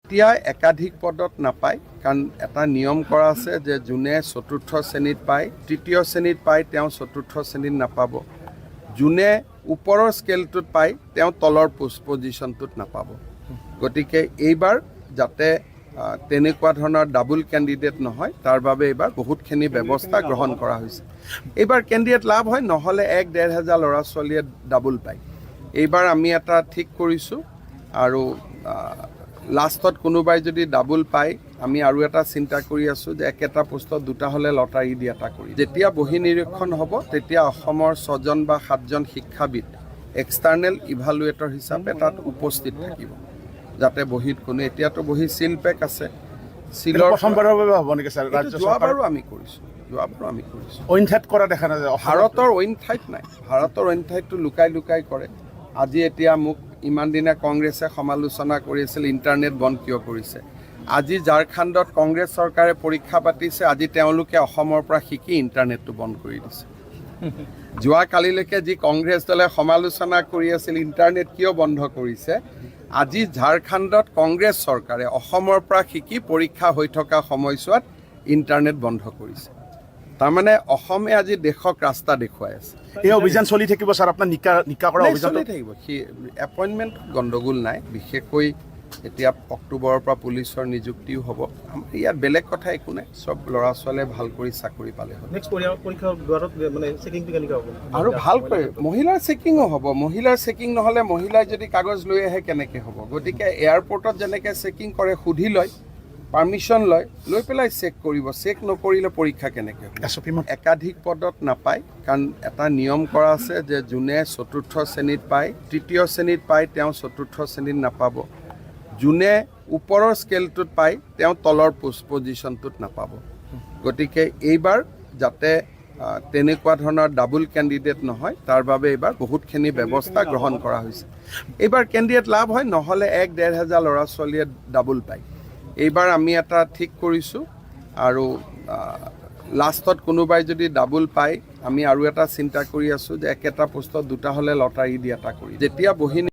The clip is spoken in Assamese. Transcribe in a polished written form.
এতিয়া একাধিক পদত নাপায় কাৰণ এটা নিয়ম কৰা আছে যে যোনে চতুৰ্থ শ্ৰেণীত পায় তৃতীয় শ্ৰেণীত পায় তেওঁ চতুৰ্থ শ্ৰেণীত নাপাব, যোনে ওপৰৰ স্কেলটোত পায় তেওঁ তলৰ পজিশ্যনটোত নাপাব। গতিকে এইবাৰ যাতে তেনেকুৱা ধৰণৰ ডাবল কেণ্ডিডেট নহয় তাৰ বাবে এইবাৰ বহুতখিনি ব্যৱস্থা গ্ৰহণ কৰা হৈছে। এইবাৰ কেণ্ডিডেট লাভ হয়, নহ'লে 1-1.5 হাজাৰ ল'ৰা ছোৱালীয়ে ডাবল পায়। এইবাৰ আমি এটা ঠিক কৰিছোঁ আৰু লাষ্টত কোনোবাই যদি ডাবল পায় আমি আৰু এটা চিন্তা কৰি আছোঁ যে একেটা পোষ্টত দুটা হ'লে লটাৰী দি এটা কৰি যেতিয়া বহি নিৰীক্ষণ হ'ব তেতিয়া অসমৰ 6জন বা 7জন শিক্ষাবিদ এক্সটাৰ্নেল ইভালুৱেটৰ হিচাপে তাত উপস্থিত থাকিব, যাতে বহীত কোনো এতিয়াতো বহি চিল পেক আছে। চিলৰ প্ৰথমবাৰৰ বাবে হ'ব নেকি ছাৰ? যোৱাবাৰো আমি কৰিছোঁ, অইন ঠাইত কৰা দেখা নাযায়। ভাৰতৰ অইন ঠাইত নাই, ভাৰতৰ অইন ঠাইততো লুকাই লুকাই কৰে। আজি এতিয়া মোক ইমান দিনে কংগ্ৰেছে সমালোচনা কৰি আছিল ইণ্টাৰনেট বন্ধ কিয় কৰিছে। আজি ঝাৰখণ্ডত কংগ্ৰেছ চৰকাৰে পৰীক্ষা পাতিছে, আজি তেওঁলোকে অসমৰ পৰা শিকি ইণ্টাৰনেটটো বন্ধ কৰি দিছে। যোৱাকালিলৈকে যি কংগ্ৰেছ দলে সমালোচনা কৰি আছিল ইণ্টাৰনেট কিয় বন্ধ কৰিছে, আজি ঝাৰখণ্ডত কংগ্ৰেছ চৰকাৰে অসমৰ পৰা শিকি পৰীক্ষা হৈ থকা সময়ছোৱাত ইণ্টাৰনেট বন্ধ কৰিছে। তাৰমানে অসমে আজি দেশক ৰাস্তা দেখুৱাই আছে। এই অভিযান চলি থাকিব ছাৰ, আপোনাৰ নিকা কৰা অভিযান চলি থাকিব। এপইণ্টমেণ্ট গণ্ডগোল নাই, বিশেষকৈ এতিয়া অক্টোবৰৰ পৰা পুলিচৰ নিযুক্তিও হ'ব। আমাৰ ইয়াত বেলেগ কথা একো নাই, চব ল'ৰা ছোৱালীয়ে ভাল কৰি চাকৰি পালে হ'ল। আৰু ভাল কৰি মহিলাৰ চেকিঙো হ'ব। মহিলাৰ চেকিং নহ'লে মহিলাই যদি কাগজ লৈ আহে কেনেকৈ হ'ব। গতিকে এয়াৰপৰ্টত যেনেকৈ চেকিং কৰে সুধি লয়, পাৰ্মিশ্যন লৈ পেলাই চেক কৰিব, চেক নকৰিলে পৰীক্ষা কেনেকৈ হ'ব। একাধিক পদত নাপায় কাৰণ এটা নিয়ম কৰা আছে যে যোনে চতুৰ্থ শ্ৰেণীত পায় তৃতীয় শ্ৰেণীত পায় তেওঁ চতুৰ্থ শ্ৰেণীত নাপাব, যোনে ওপৰৰ স্কেলটোত পায় তেওঁ তলৰ পজিশ্যনটোত নাপাব। গতিকে এইবাৰ যাতে তেনেকুৱা ধৰণৰ ডাবল কেণ্ডিডেট নহয় তাৰ বাবে এইবাৰ বহুতখিনি ব্যৱস্থা গ্ৰহণ কৰা হৈছে। এইবাৰ কেণ্ডিডেট লাভ হয়, নহ'লে 1-1.5 হাজাৰ ল'ৰা ছোৱালীয়ে ডাবল পায়। এইবাৰ আমি এটা ঠিক কৰিছোঁ আৰু লাষ্টত কোনোবাই যদি ডাবল পায় আমি আৰু এটা চিন্তা কৰি আছোঁ যে একেটা পোষ্টত দুটা হ'লে লটাৰী দি এটা কৰি যেতিয়া বহি